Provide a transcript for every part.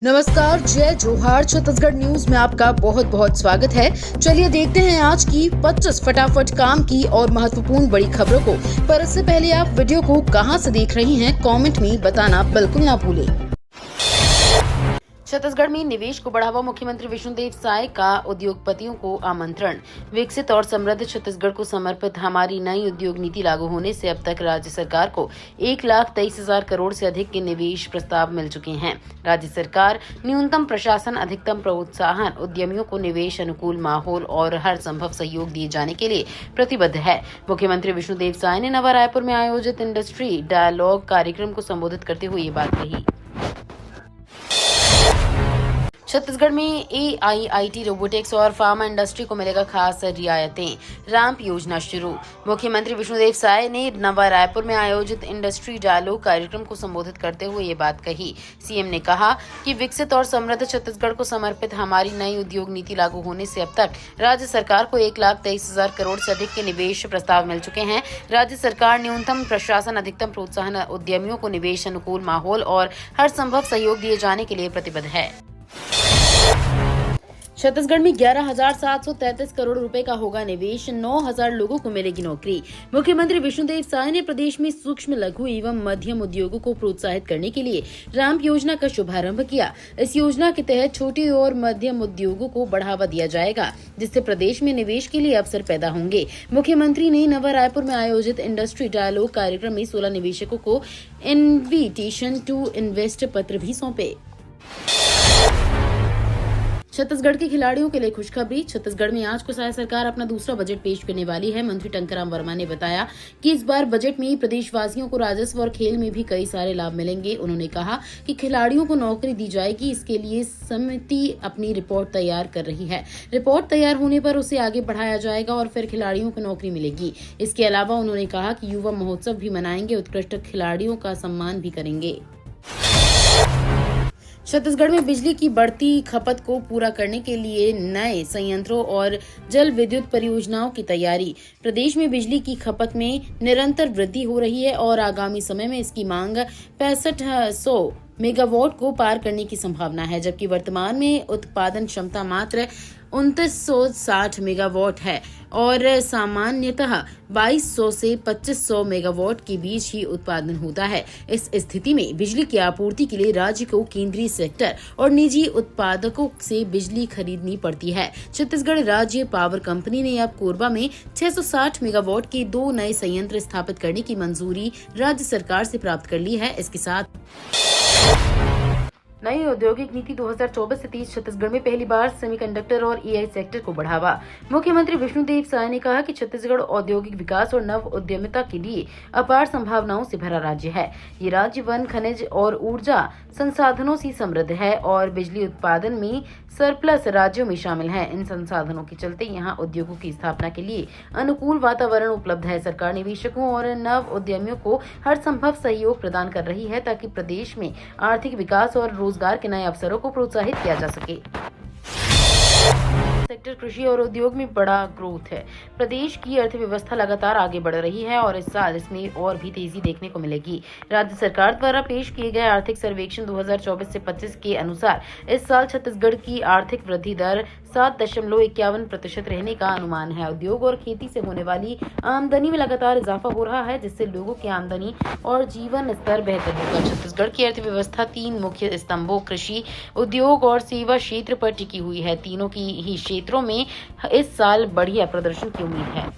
नमस्कार, जय जोहार। छत्तीसगढ़ न्यूज में आपका बहुत बहुत स्वागत है। चलिए देखते हैं आज की 25 फटाफट काम की और महत्वपूर्ण बड़ी खबरों को। पर इससे पहले आप वीडियो को कहां से देख रही हैं, कमेंट में बताना बिल्कुल ना भूलें। छत्तीसगढ़ में निवेश को बढ़ावा, मुख्यमंत्री विष्णुदेव साय का उद्योगपतियों को आमंत्रण। विकसित और समृद्ध छत्तीसगढ़ को समर्पित हमारी नई उद्योग नीति लागू होने से अब तक राज्य सरकार को 1,23,000 करोड़ से अधिक के निवेश प्रस्ताव मिल चुके हैं। राज्य सरकार न्यूनतम प्रशासन, अधिकतम प्रोत्साहन, उद्यमियों को निवेश अनुकूल माहौल और हर संभव सहयोग दिए जाने के लिए प्रतिबद्ध है। मुख्यमंत्री विष्णुदेव साय ने नवा रायपुर में आयोजित इंडस्ट्री डायलॉग कार्यक्रम को संबोधित करते हुए ये बात कही। छत्तीसगढ़ में AIIT, रोबोटिक्स और फार्मा इंडस्ट्री को मिलेगा खास रियायतें। रैंप योजना शुरू। मुख्यमंत्री विष्णुदेव साय ने नवा रायपुर में आयोजित इंडस्ट्री डायलॉग कार्यक्रम को संबोधित करते हुए ये बात कही। सीएम ने कहा कि विकसित और समृद्ध छत्तीसगढ़ को समर्पित हमारी नई उद्योग नीति लागू होने से अब तक राज्य सरकार को 1,23,000 करोड़ से अधिक के निवेश प्रस्ताव मिल चुके हैं। राज्य सरकार न्यूनतम प्रशासन, अधिकतम प्रोत्साहन, उद्यमियों को निवेश अनुकूल माहौल और हर संभव सहयोग दिए जाने के लिए प्रतिबद्ध है। छत्तीसगढ़ में 11,733 करोड़ रुपए का होगा निवेश, 9,000 लोगों को मिलेगी नौकरी। मुख्यमंत्री विष्णुदेव साय ने प्रदेश में सूक्ष्म, लघु एवं मध्यम उद्योगों को प्रोत्साहित करने के लिए रैंप योजना का शुभारंभ किया। इस योजना के तहत छोटे और मध्यम उद्योगों को बढ़ावा दिया जाएगा, जिससे प्रदेश में निवेश के लिए अवसर पैदा होंगे। मुख्यमंत्री ने नवा रायपुर में आयोजित इंडस्ट्री डायलॉग कार्यक्रम में 16 निवेशकों को इन्विटेशन टू इन्वेस्ट पत्र भी सौंपे। छत्तीसगढ़ के खिलाड़ियों के लिए खुशखबरी। छत्तीसगढ़ में आज को साय सरकार अपना दूसरा बजट पेश करने वाली है। मंत्री टंकराम वर्मा ने बताया कि इस बार बजट में प्रदेशवासियों को राजस्व और खेल में भी कई सारे लाभ मिलेंगे। उन्होंने कहा कि खिलाड़ियों को नौकरी दी जाएगी। इसके लिए समिति अपनी रिपोर्ट तैयार कर रही है। रिपोर्ट तैयार होने पर उसे आगे बढ़ाया जाएगा और फिर खिलाड़ियों को नौकरी मिलेगी। इसके अलावा उन्होंने कहा कि युवा महोत्सव भी मनाएंगे, उत्कृष्ट खिलाड़ियों का सम्मान भी करेंगे। छत्तीसगढ़ में बिजली की बढ़ती खपत को पूरा करने के लिए नए संयंत्रों और जल विद्युत परियोजनाओं की तैयारी। प्रदेश में बिजली की खपत में निरंतर वृद्धि हो रही है और आगामी समय में इसकी मांग 6500 मेगावाट को पार करने की संभावना है, जबकि वर्तमान में उत्पादन क्षमता मात्र 2960 मेगावाट है और सामान्यतः 2200 से 2500 मेगावाट के बीच ही उत्पादन होता है। इस स्थिति में बिजली की आपूर्ति के लिए राज्य को केंद्रीय सेक्टर और निजी उत्पादकों से बिजली खरीदनी पड़ती है। छत्तीसगढ़ राज्य पावर कंपनी ने अब कोरबा में 660 मेगावाट के 2 नए संयंत्र स्थापित करने की मंजूरी राज्य सरकार से प्राप्त कर ली है। इसके साथ नई औद्योगिक नीति 2024 से 30 छत्तीसगढ़ में पहली बार सेमीकंडक्टर और AI सेक्टर को बढ़ावा। मुख्यमंत्री विष्णुदेव साय ने कहा कि छत्तीसगढ़ औद्योगिक विकास और नव उद्यमिता के लिए अपार संभावनाओं से भरा राज्य है। ये राज्य वन, खनिज और ऊर्जा संसाधनों से समृद्ध है और बिजली उत्पादन में सरप्लस राज्यों में शामिल है। इन संसाधनों के चलते यहाँ उद्योगों की स्थापना के लिए अनुकूल वातावरण उपलब्ध है। सरकार निवेशकों और नव उद्यमियों को हर संभव सहयोग प्रदान कर रही है ताकि प्रदेश में आर्थिक विकास और रोजगार के नए अवसरों को प्रोत्साहित किया जा सके। सेक्टर कृषि और उद्योग में बड़ा ग्रोथ है। प्रदेश की अर्थव्यवस्था लगातार आगे बढ़ रही है और इस साल इसमें और भी तेजी देखने को मिलेगी। राज्य सरकार द्वारा पेश किए गए आर्थिक सर्वेक्षण 2024 से 25 के अनुसार इस साल छत्तीसगढ़ की आर्थिक वृद्धि दर 7.51% रहने का अनुमान है। उद्योग और खेती से होने वाली आमदनी में लगातार इजाफा हो रहा है, जिससे लोगों की आमदनी और जीवन स्तर बेहतर होगा। छत्तीसगढ़ की अर्थव्यवस्था 3 मुख्य स्तंभों, कृषि, उद्योग और सेवा क्षेत्र पर टिकी हुई है। तीनों की ही क्षेत्रों में इस साल बढ़िया प्रदर्शन की उम्मीद है।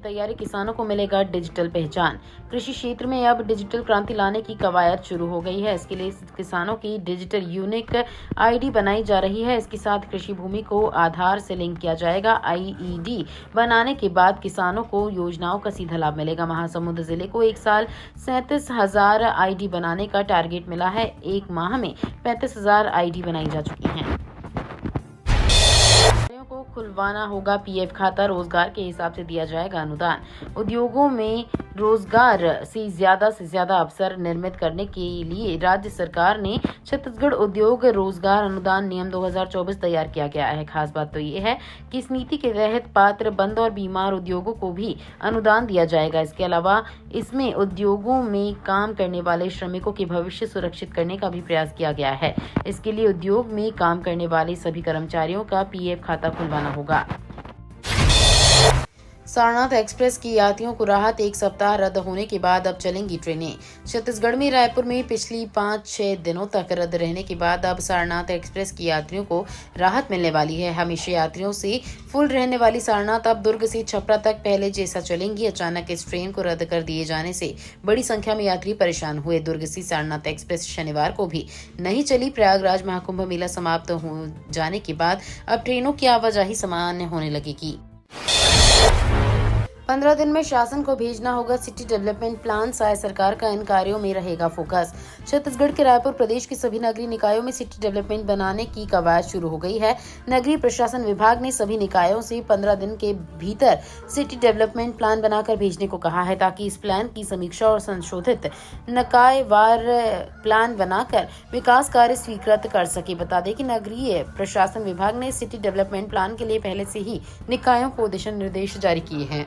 तैयारी, किसानों को मिलेगा डिजिटल पहचान। कृषि क्षेत्र में अब डिजिटल क्रांति लाने की कवायद शुरू हो गई है। इसके लिए किसानों की डिजिटल यूनिक ID बनाई जा रही है। इसके साथ कृषि भूमि को आधार से लिंक किया जाएगा। IED बनाने के बाद किसानों को योजनाओं का सीधा लाभ मिलेगा। महासमुंद जिले को एक साल 37,000 ID बनाने का टारगेट मिला है। एक माह में 35,000 ID बनाई जा चुकी हैं। को खुलवाना होगा PF खाता, रोजगार के हिसाब से दिया जाएगा अनुदान। उद्योगों में रोजगार से ज्यादा अवसर निर्मित करने के लिए राज्य सरकार ने छत्तीसगढ़ उद्योग रोजगार अनुदान नियम 2024 तैयार किया गया है। खास बात तो ये है कि इस नीति के तहत पात्र बंद और बीमार उद्योगों को भी अनुदान दिया जाएगा। इसके अलावा इसमें उद्योगों में काम करने वाले श्रमिकों के भविष्य सुरक्षित करने का भी प्रयास किया गया है। इसके लिए उद्योग में काम करने वाले सभी कर्मचारियों का पीएफ खाता खुलवाना होगा। सारनाथ एक्सप्रेस की यात्रियों को राहत, एक सप्ताह रद्द होने के बाद अब चलेंगी ट्रेनें। छत्तीसगढ़ में रायपुर में पिछली 5-6 दिनों तक रद्द रहने के बाद अब सारनाथ एक्सप्रेस की यात्रियों को राहत मिलने वाली है। हमेशा यात्रियों से फुल रहने वाली सारनाथ अब दुर्ग से छपरा तक पहले जैसा चलेंगी। अचानक इस ट्रेन को रद्द कर दिए जाने से बड़ी संख्या में यात्री परेशान हुए। दुर्ग से सारनाथ एक्सप्रेस शनिवार को भी नहीं चली। प्रयागराज महाकुंभ मेला समाप्त हो जाने के बाद अब ट्रेनों की आवाजाही सामान्य होने लगेगी। 15 दिन में शासन को भेजना होगा सिटी डेवलपमेंट प्लान, राज्य सरकार का इन कार्यों में रहेगा फोकस। छत्तीसगढ़ के रायपुर प्रदेश के सभी नगरीय निकायों में सिटी डेवलपमेंट बनाने की कवायद शुरू हो गई है। नगरीय प्रशासन विभाग ने सभी निकायों से 15 दिन के भीतर सिटी डेवलपमेंट प्लान बनाकर भेजने को कहा है, ताकि इस प्लान की समीक्षा और संशोधित निकायवार प्लान बनाकर विकास कार्य स्वीकृत कर सके। बता दें कि नगरीय प्रशासन विभाग ने सिटी डेवलपमेंट प्लान के लिए पहले से ही निकायों को दिशा निर्देश जारी किए हैं।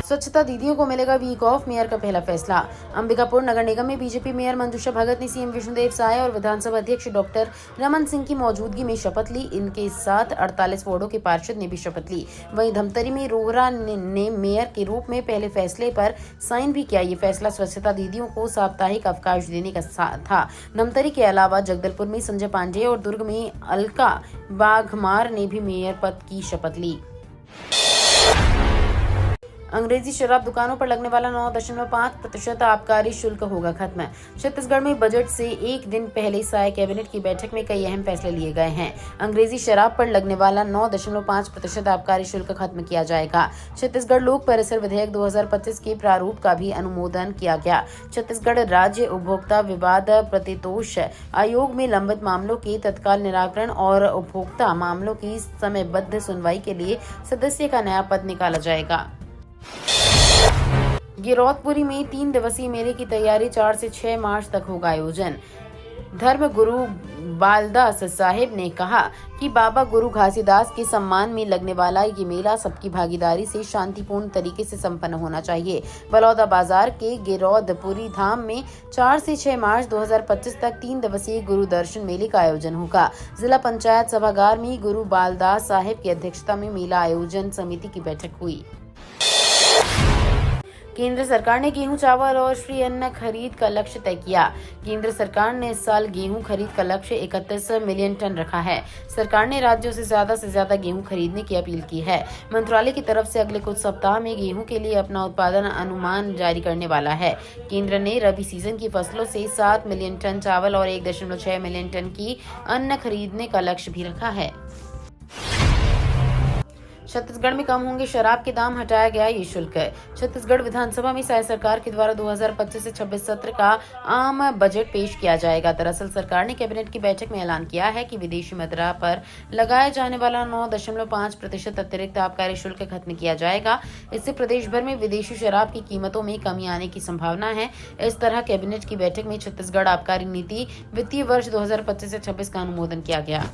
स्वच्छता दीदियों को मिलेगा वीक ऑफ, मेयर का पहला फैसला। अंबिकापुर नगर निगम में बीजेपी मेयर मंजूषा भगत ने सीएम विष्णुदेव साय और विधानसभा अध्यक्ष डॉक्टर रमन सिंह की मौजूदगी में शपथ ली। इनके साथ 48 वार्डों के पार्षद ने भी शपथ ली। वहीं धमतरी में रोहरा ने मेयर के रूप में पहले फैसले पर साइन भी किया। ये फैसला स्वच्छता दीदियों को साप्ताहिक अवकाश देने का था। धमतरी के अलावा जगदलपुर में संजय पांडे और दुर्ग में अलका बाघमार ने भी मेयर पद की शपथ ली। अंग्रेजी शराब दुकानों पर लगने वाला 9.5% आबकारी शुल्क होगा खत्म। छत्तीसगढ़ में बजट से एक दिन पहले साय कैबिनेट की बैठक में कई अहम फैसले लिए गए हैं। अंग्रेजी शराब पर लगने वाला 9.5% आबकारी शुल्क खत्म किया जाएगा। छत्तीसगढ़ लोक परिसर विधेयक 2025 के प्रारूप का भी अनुमोदन किया गया। छत्तीसगढ़ राज्य उपभोक्ता विवाद प्रतितोष आयोग में लंबित मामलों के तत्काल निराकरण और उपभोक्ता मामलों की समयबद्ध सुनवाई के लिए सदस्य का नया पद निकाला जाएगा। गिरौदपुरी में 3 दिवसीय मेले की तैयारी 4 से 6 मार्च तक होगा आयोजन। धर्म गुरु बालदास साहेब ने कहा कि बाबा गुरु घासीदास के सम्मान में लगने वाला ये मेला सबकी भागीदारी से शांतिपूर्ण तरीके से संपन्न होना चाहिए। बलौदा बाजार के गिरौदपुरी धाम में 4 से 6 मार्च 2025 तक 3 दिवसीय गुरु दर्शन मेले का आयोजन होगा। जिला पंचायत सभागार में गुरु बालदास साहेब की अध्यक्षता में मेला आयोजन समिति की बैठक हुई। केंद्र सरकार ने गेहूं, चावल और श्री अन्न खरीद का लक्ष्य तय किया। केंद्र सरकार ने इस साल गेहूं खरीद का लक्ष्य 31 मिलियन टन रखा है। सरकार ने राज्यों से ज्यादा गेहूं खरीदने की अपील की है। मंत्रालय की तरफ से अगले कुछ सप्ताह में गेहूं के लिए अपना उत्पादन अनुमान जारी करने वाला है। केंद्र ने रबी सीजन की फसलों से 7 मिलियन टन चावल और 1.6 मिलियन टन की अन्न खरीदने का लक्ष्य भी रखा है। छत्तीसगढ़ में कम होंगे शराब के दाम, हटाया गया ये शुल्क। छत्तीसगढ़ विधानसभा में राज्य सरकार के द्वारा 2025 से 26 सत्र का आम बजट पेश किया जाएगा। दरअसल सरकार ने कैबिनेट की बैठक में ऐलान किया है कि विदेशी मदिरा पर लगाया जाने वाला 9.5% अतिरिक्त आबकारी शुल्क खत्म किया जाएगा। इससे प्रदेश भर में विदेशी शराब की कीमतों में कमी आने की संभावना है। इस तरह कैबिनेट की बैठक में छत्तीसगढ़ आबकारी नीति वित्तीय वर्ष 2025 से 26 का अनुमोदन किया गया।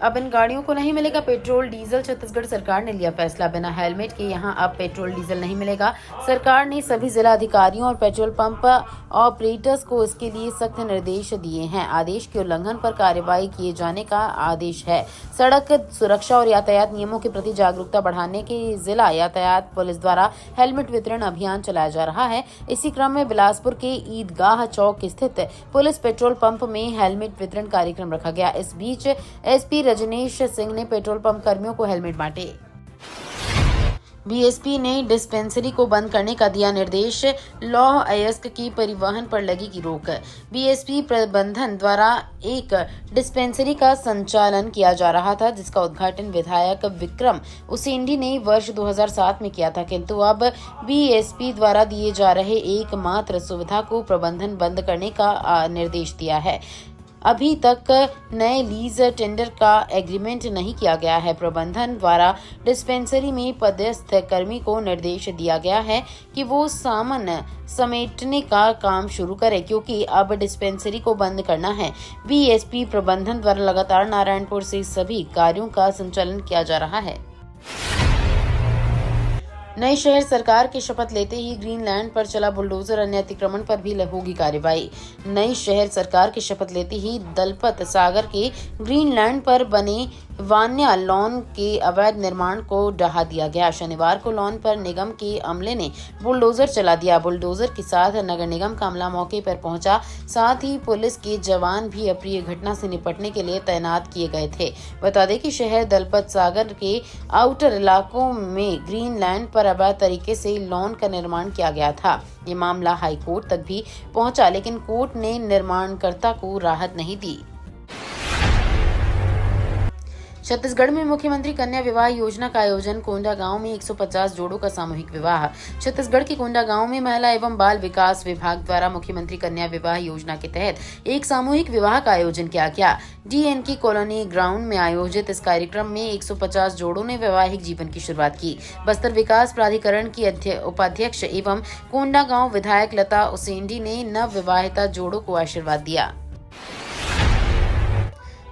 अब इन गाड़ियों को नहीं मिलेगा पेट्रोल डीजल। छत्तीसगढ़ सरकार ने लिया फैसला, बिना हेलमेट के यहां अब पेट्रोल डीजल नहीं मिलेगा। सरकार ने सभी जिला अधिकारियों और पेट्रोल पंप ऑपरेटर्स को इसके लिए सख्त निर्देश दिए हैं। आदेश के उल्लंघन पर कार्रवाई किए जाने का आदेश है। सड़क सुरक्षा और यातायात नियमों के प्रति जागरूकता बढ़ाने के जिला यातायात पुलिस द्वारा हेलमेट वितरण अभियान चलाया जा रहा है। इसी क्रम में बिलासपुर के ईदगाह चौक स्थित पुलिस पेट्रोल पंप में हेलमेट वितरण कार्यक्रम रखा गया। इस बीच एसपी रजनीश सिंह ने पेट्रोल पंप कर्मियों को हेलमेट बांटे। बीएसपी ने डिस्पेंसरी को बंद करने का दिया निर्देश। लौह अयस्क की परिवहन पर लगेगी रोक। बीएसपी प्रबंधन द्वारा एक डिस्पेंसरी का संचालन किया जा रहा था, जिसका उद्घाटन विधायक विक्रम उसेंडी ने वर्ष 2007 में किया था, किंतु अब बीएसपी द्वारा दिए जा रहे एकमात्र सुविधा को प्रबंधन बंद करने का निर्देश दिया है। अभी तक नए लीज टेंडर का एग्रीमेंट नहीं किया गया है। प्रबंधन द्वारा डिस्पेंसरी में पदस्थ कर्मी को निर्देश दिया गया है कि वो सामान समेटने का काम शुरू करे, क्योंकि अब डिस्पेंसरी को बंद करना है। बीएसपी प्रबंधन द्वारा लगातार नारायणपुर से सभी कार्यों का संचालन किया जा रहा है। नई शहर सरकार की शपथ लेते ही ग्रीनलैंड पर चला बुलडोजर, अन्य अतिक्रमण पर भी होगी कार्रवाई। नई शहर सरकार की शपथ लेते ही दलपत सागर के ग्रीनलैंड पर बने वान्या लॉन के अवैध निर्माण को ढहा दिया गया। शनिवार को लॉन पर निगम के अमले ने बुलडोजर चला दिया। बुलडोजर के साथ नगर निगम का अमला मौके पर पहुंचा, साथ ही पुलिस के जवान भी अप्रिय घटना से निपटने के लिए तैनात किए गए थे। बता दें कि शहर दलपत सागर के आउटर इलाकों में ग्रीनलैंड पर अवैध तरीके से लॉन का निर्माण किया गया था। ये मामला हाई कोर्ट तक भी पहुंचा, लेकिन कोर्ट ने निर्माणकर्ता को राहत नहीं दी। छत्तीसगढ़ में मुख्यमंत्री कन्या विवाह योजना का आयोजन। कोंडा गांव में 150 जोड़ों का सामूहिक विवाह। छत्तीसगढ़ के कोंडा गांव में महिला एवं बाल विकास विभाग द्वारा मुख्यमंत्री कन्या विवाह योजना के तहत एक सामूहिक विवाह का आयोजन किया गया। DNK कॉलोनी ग्राउंड में आयोजित इस कार्यक्रम में 150 जोड़ों ने वैवाहिक जीवन की शुरुआत की। बस्तर विकास प्राधिकरण की उपाध्यक्ष एवं कोंडा गाँव विधायक लता उसेंडी ने नव विवाहिता जोड़ों को आशीर्वाद दिया।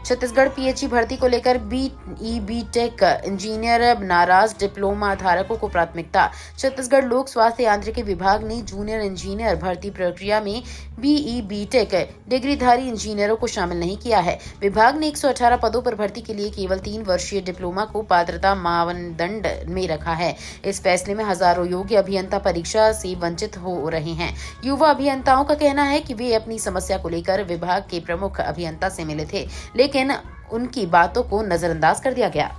छत्तीसगढ़ PHE भर्ती को लेकर BE टेक इंजीनियर नाराज, डिप्लोमा धारकों को प्राथमिकता। छत्तीसगढ़ लोक स्वास्थ्य यांत्रिकी विभाग ने जूनियर इंजीनियर भर्ती प्रक्रिया में BE टेक डिग्रीधारी इंजीनियरों को शामिल नहीं किया है। विभाग ने 118 पदों पर भर्ती के लिए केवल 3 वर्षीय डिप्लोमा को पात्रता मानदंड में रखा है। इस फैसले में हजारों योग्य अभियंता परीक्षा से वंचित हो रहे हैं। युवा अभियंताओं का कहना है कि वे अपनी समस्या को लेकर विभाग के प्रमुख अभियंता से मिले थे, लेकिन उनकी बातों को नजरअंदाज कर दिया गया।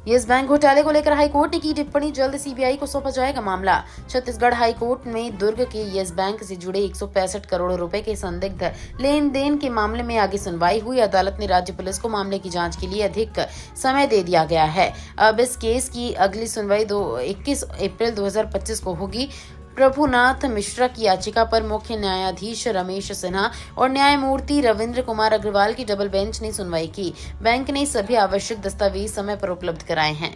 येस बैंक घोटाले को लेकर हाईकोर्ट ने की टिप्पणी, जल्द CBI को सौंपा जाएगा मामला। छत्तीसगढ़ हाईकोर्ट में दुर्ग के येस बैंक से जुड़े 165 करोड़ रुपए के संदिग्ध लेन देन के मामले में आगे सुनवाई हुई। अदालत ने राज्य पुलिस को मामले की जांच के लिए अधिक समय दे दिया गया है। अब इस केस की अगली सुनवाई 21 अप्रैल 2025 को होगी। प्रभुनाथ मिश्रा की याचिका पर मुख्य न्यायाधीश रमेश सिन्हा और न्यायमूर्ति रविंद्र कुमार अग्रवाल की डबल बेंच ने सुनवाई की। बैंक ने सभी आवश्यक दस्तावेज समय पर उपलब्ध कराए हैं।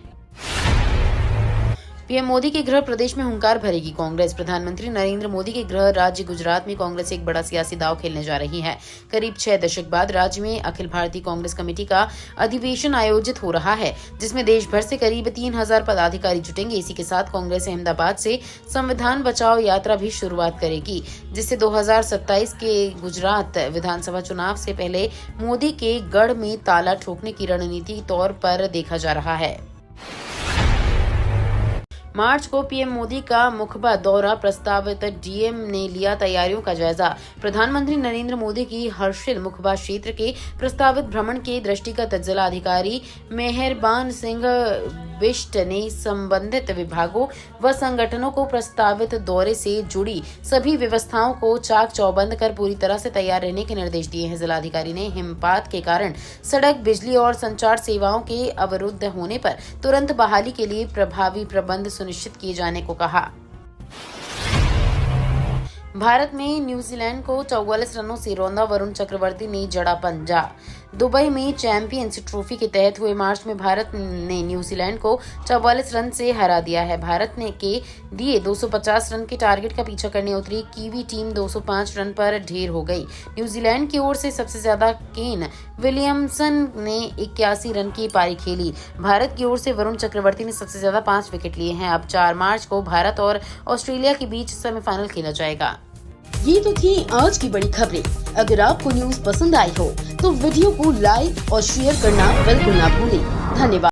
पीएम मोदी के गृह प्रदेश में हुंकार भरेगी कांग्रेस। प्रधानमंत्री नरेंद्र मोदी के गृह राज्य गुजरात में कांग्रेस एक बड़ा सियासी दांव खेलने जा रही है। करीब 6 दशक बाद राज्य में अखिल भारतीय कांग्रेस कमेटी का अधिवेशन आयोजित हो रहा है, जिसमें देश भर से करीब 3000 पदाधिकारी जुटेंगे। इसी के साथ कांग्रेस अहमदाबाद से संविधान बचाओ यात्रा भी शुरुआत करेगी, जिससे 2027 के गुजरात विधानसभा चुनाव से पहले मोदी के गढ़ में ताला ठोकने की रणनीति तौर पर देखा जा रहा है। मार्च को पीएम मोदी का मुखबा दौरा प्रस्तावित, डीएम ने लिया तैयारियों का जायजा। प्रधानमंत्री नरेंद्र मोदी की हर्षिल मुखबा क्षेत्र के प्रस्तावित भ्रमण के दृष्टिगत जिला अधिकारी मेहरबान सिंह बिष्ट ने संबंधित विभागों व संगठनों को प्रस्तावित दौरे से जुड़ी सभी व्यवस्थाओं को चाक चौबंद कर पूरी तरह से तैयार रहने के निर्देश दिए हैं। जिलाधिकारी ने हिमपात के कारण सड़क, बिजली और संचार सेवाओं के अवरुद्ध होने पर तुरंत बहाली के लिए प्रभावी प्रबंध सुनिश्चित किए जाने को कहा। भारत में न्यूजीलैंड को 44 रनों से रौंदा, वरुण चक्रवर्ती ने जड़ा पंजा। दुबई में चैंपियंस ट्रॉफी के तहत हुए मैच में भारत ने न्यूजीलैंड को 44 रन से हरा दिया है। भारत ने के दिए 250 रन के टारगेट का पीछा करने उतरी कीवी टीम 205 रन पर ढेर हो गई। न्यूजीलैंड की ओर से सबसे ज्यादा केन विलियमसन ने 81 रन की पारी खेली। भारत की ओर से वरुण चक्रवर्ती ने सबसे ज्यादा 5 विकेट लिए हैं। अब 4 मार्च को भारत और ऑस्ट्रेलिया के बीच सेमीफाइनल खेला जाएगा। ये तो थी आज की बड़ी खबरें। अगर आपको न्यूज़ पसंद आई हो तो वीडियो को लाइक और शेयर करना बिल्कुल ना भूलें। धन्यवाद।